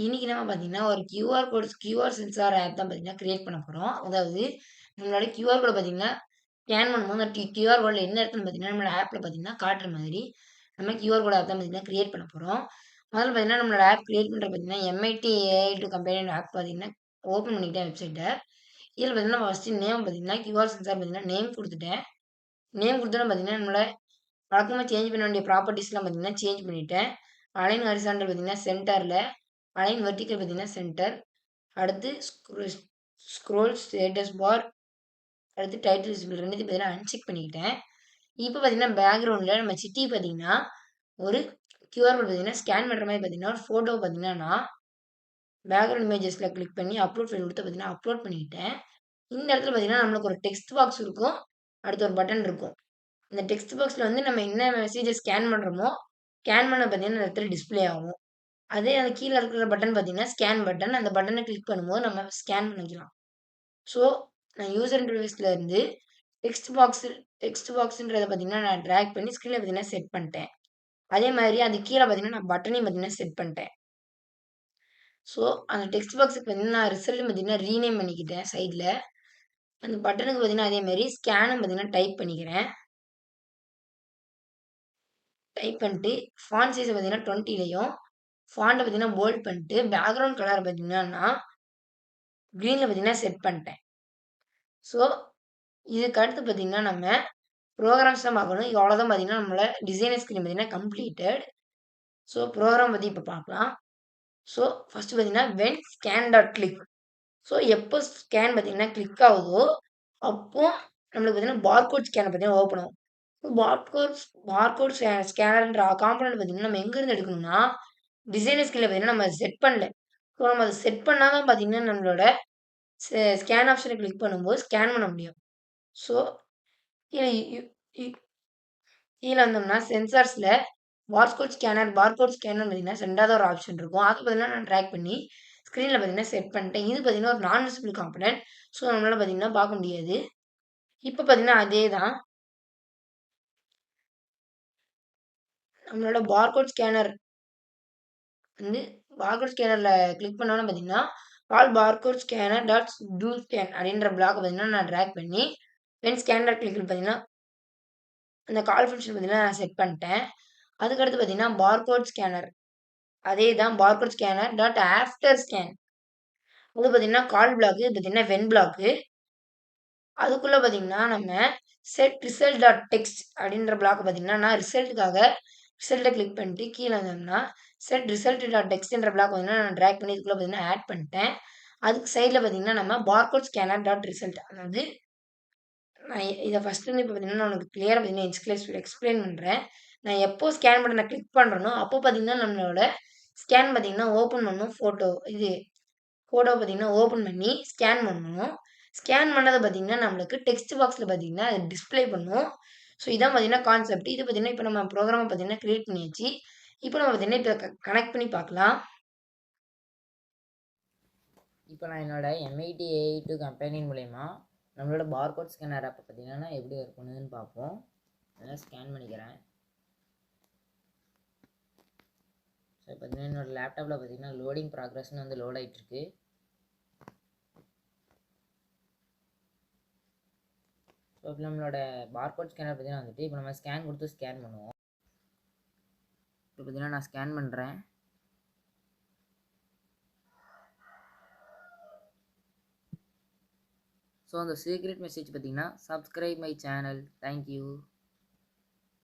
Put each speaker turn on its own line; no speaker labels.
இன்னைக்கு நம்ம பார்த்தீங்கன்னா, ஒரு கியூஆர் சென்சார் ஆப் தான் பார்த்தீங்கன்னா கிரியேட் பண்ண போறோம். அதாவது நம்மளோட கியூஆர் கோட பார்த்தீங்கன்னா, ஸ்கேன் பண்ணும்போது அந்த கியூஆர் கோட்ல என்ன இருக்குன்னு பார்த்தீங்கன்னா, நம்மளோட ஆப்ல பார்த்தீங்கன்னா காட்டுற மாதிரி, நம்ம கியூஆர் கோட் ஆப் தான் பார்த்தீங்கன்னா கிரியேட் பண்ண போறோம். முதல்ல பார்த்தீங்கன்னா, நம்மளோட ஆப் கிரியேட் பண்றது பார்த்தீங்கன்னா, MIT AI two company app பார்த்தீங்கன்னா, ஓப்பன் பண்ணிக்கிட்டேன் வெப்சைட்ட. இதில பார்த்தீங்கன்னா, ஃபர்ஸ்ட்டு நேம் பார்த்தீங்கன்னா, கியூஆர் சென்சார் பார்த்தீங்கன்னா நேம் குடுத்துட்டேன். நேம் குடுத்தோனே பார்த்தீங்கன்னா, நம்மளோட வழக்கமா சேஞ்ச் பண்ண வேண்டிய ப்ராப்பர்ட்டீஸ்லாம் பார்த்தீங்கன்னா, சேஞ்ச் பண்ணிட்டேன். அலைன் ஹாரிசான்டல் பார்த்தீங்கன்னா சென்டர்ல, அலைன் வெர்டிகல் பார்த்தீங்கன்னா சென்டர். அடுத்து ஸ்க்ரோல் ஸ்டேட்டஸ் பார், அடுத்து டைட்டில் விசிபிள் 2த்தையும் பார்த்தீங்கன்னா அன்செக் பண்ணிக்கிட்டேன். இப்போ பார்த்தீங்கன்னா பேக்ரவுண்டில் நம்ம சிட்டி பார்த்தீங்கன்னா ஒரு கியூஆர் கோட் பார்த்தீங்கன்னா ஸ்கேன் பண்ணுற மாதிரி பார்த்தீங்கன்னா ஒரு ஃபோட்டோ பார்த்தீங்கன்னா நான் பேக்ரவுண்ட் இமேஜஸில் கிளிக் பண்ணி அப்லோட் ஃபைல் கொடுத்து பார்த்தீங்கன்னா அப்லோட் பண்ணிக்கிட்டேன். இந்த இடத்துல பார்த்தீங்கன்னா நம்மளுக்கு ஒரு டெக்ஸ்ட் பாக்ஸ் இருக்கும், அடுத்து ஒரு பட்டன் இருக்கும். இந்த டெக்ஸ்ட் பாக்ஸில் வந்து நம்ம என்ன மெசேஜை ஸ்கேன் பண்ணுறோமோ ஸ்கேன் பண்ண பார்த்தீங்கன்னா இந்த இடத்துல டிஸ்பிளே ஆகும். அதே அந்த கீழே இருக்கிற பட்டன் பார்த்தீங்கன்னா ஸ்கேன் பட்டன். அந்த பட்டனை கிளிக் பண்ணும்போது நம்ம ஸ்கேன் பண்ணிக்கலாம். ஸோ நான் யூசர் இன்டர்ஃபேஸ்ல இருந்து டெக்ஸ்ட் பாக்ஸ்ன்றத பார்த்தீங்கன்னா நான் டிராக் பண்ணி ஸ்க்ரீன்ல பார்த்தீங்கன்னா செட் பண்ணிட்டேன். அதே மாதிரி அது கீழே பார்த்தீங்கன்னா நான் பட்டனையும் பார்த்தீங்கன்னா செட் பண்ணிட்டேன். ஸோ அந்த டெக்ஸ்ட் பாக்ஸுக்கு பார்த்தீங்கன்னா நான் ரிசல்ட் பார்த்தீங்கன்னா ரீநேம் பண்ணிக்கிட்டேன் சைடில். அந்த பட்டனுக்கு பார்த்தீங்கன்னா அதே மாதிரி ஸ்கேனும் பார்த்தீங்கன்னா டைப் பண்ணிக்கிறேன். டைப் பண்ணிட்டு ஃபாண்ட் சைஸை பார்த்தீங்கன்னா 20லையும் ஃபாண்ட்டை பார்த்தீங்கன்னா போல்ட் பண்ணிட்டு பேக்ரவுண்ட் கலர் பார்த்தீங்கன்னா நான் க்ரீனில் பார்த்தீங்கன்னா செட் பண்ணிட்டேன். ஸோ இதுக்கு அடுத்து பார்த்தீங்கன்னா நம்ம ப்ரோக்ராம்ஸ் தான் பார்க்கணும். இது அவ்வளோதான் பார்த்தீங்கன்னா நம்மளோட டிசைனர் ஸ்க்ரீன் பார்த்தீங்கன்னா கம்ப்ளீட்டட். ஸோ ப்ரோக்ராம் பற்றி இப்போ பார்க்கலாம். ஸோ ஃபஸ்ட்டு பார்த்தீங்கன்னா when scan dot click. So எப்போ ஸ்கேன் பார்த்தீங்கன்னா கிளிக் ஆகுதோ அப்போ நம்மளுக்கு பார்த்தீங்கன்னா பார்கோட் ஸ்கேனர் பார்த்தீங்கன்னா ஓப்பன் ஆகும். பார்கோட் ஸ்கேனர்ன்ற காம்பனண்ட் பார்த்தீங்கன்னா நம்ம எங்கேருந்து எடுக்கணும்னா டிசைனர் ஸ்க்ரீனில் பார்த்தீங்கன்னா நம்ம செட் பண்ணல. ஸோ நம்ம அதை செட் பண்ணால் தான் பார்த்தீங்கன்னா நம்மளோட ஸ்கேன் ஆப்ஷனை கிளிக் பண்ணும்போது ஸ்கேன் பண்ண முடியும். ஸோ கீழே வந்தோம்னா சென்சார்ஸில் பார்கோட் ஸ்கேனர் பார்த்தீங்கன்னா 2வது ஒரு ஆப்ஷன் இருக்கும். அதை பார்த்தீங்கன்னா நான் ட்ராக் பண்ணி ஸ்க்ரீனில் பார்த்தீங்கன்னா செட் பண்ணிட்டேன். இது பார்த்தீங்கன்னா ஒரு நான் விசிபிள் காம்பனன்ட். ஸோ நம்மளால் பார்த்தீங்கன்னா பார்க்க முடியாது. இப்போ பார்த்தீங்கன்னா அதே தான் நம்மளோட பார்கோட் ஸ்கேனரில் கிளிக் பண்ணோன்னு பார்த்தீங்கன்னா all barcode scanner dot do scan அப்படின்ற பிளாக் பார்த்தீங்கன்னா நான் ட்ராக் பண்ணி வென் ஸ்கேனர் கிளிக் பார்த்தீங்கன்னா அந்த கால் ஃபங்க்ஷன் பார்த்தீங்கன்னா நான் செட் பண்ணிட்டேன். அதுக்கடுத்து பார்த்தீங்கன்னா பார்கோட் ஸ்கேனர் அதே தான் barcode scanner dot after scan. அது பார்த்தீங்கன்னா கால் பிளாக்கு, பார்த்தீங்கன்னா வென் பிளாக்கு. அதுக்குள்ளே பார்த்தீங்கன்னா நம்ம செட் ரிசல்ட் டாட் டெக்ஸ்ட் அப்படின்ற பிளாக் பார்த்தீங்கன்னா நான் ரிசல்ட்டை கிளிக் பண்ணிட்டு கீழே வந்தோம்னா செட் ரிசல்ட் டாட் டெக்ஸ்ட்ன்ற பிளாக் பார்த்தீங்கன்னா நான் ட்ராக் பண்ணி இதுக்குள்ளே பார்த்தீங்கன்னா ஆட் பண்ணிட்டேன். அதுக்கு சைடில் பார்த்தீங்கன்னா நம்ம பார்கோட் ஸ்கேனர் டாட் ரிசல்ட், அதாவது நான் இதை ஃபஸ்ட்டு இப்போ பார்த்தீங்கன்னா நான் உனக்கு கிளியராக பார்த்தீங்கன்னா எக்ஸ்பிளைன் பண்ணுறேன். நான் எப்போ ஸ்கேன் பட்டனை கிளிக் பண்ணுறேனோ அப்போ பார்த்தீங்கன்னா நம்மளோட ஸ்கேன் பார்த்தீங்கன்னா ஓப்பன் பண்ணணும். ஃபோட்டோ பார்த்தீங்கன்னா ஓப்பன் பண்ணி ஸ்கேன் பண்ணணும். ஸ்கேன் பண்ணதை பார்த்தீங்கன்னா நம்மளுக்கு டெக்ஸ்ட் பாக்ஸில் பார்த்தீங்கன்னா அது டிஸ்பிளே பண்ணும். ஸோ இதான் பார்த்தீங்கன்னா கான்செப்ட். இது பார்த்தீங்கன்னா இப்போ நம்ம ப்ரோக்ராமை பார்த்தீங்கன்னா கிரியேட் பண்ணியாச்சு. இப்போ நம்ம பார்த்தீங்கன்னா இப்போ கனெக்ட் பண்ணி பார்க்கலாம்.
இப்போ நான் என்னோட எம்ஐடி ஏஐ டூ கம்பெனியின் மூலயமா நம்மளோட பார்கோட் ஸ்கேனர் ஆப்பை பார்த்தீங்கன்னா எப்படி ஒர்க் பண்ணுதுன்னு பார்ப்போம். அதெல்லாம் ஸ்கேன் பண்ணிக்கிறேன். ஸோ பார்த்தீங்கன்னா என்னோடய லேப்டாப்பில் பார்த்தீங்கன்னா லோடிங் ப்ராக்ரஸ்னு வந்து லோட் ஆகிட்டுருக்கு. ஸோ இப்போ நம்மளோட பார்கோட் ஸ்கேனர் பார்த்தீங்கன்னா வந்துட்டு இப்போ நம்ம ஸ்கேன் கொடுத்து ஸ்கேன் பண்ணுவோம். இப்போ பார்த்தீங்கன்னா நான் ஸ்கேன் பண்ணுறேன். ஸோ அந்த சீக்ரெட் மெசேஜ் பார்த்தீங்கன்னா சப்ஸ்கிரைப் மை சேனல், தேங்க்யூ.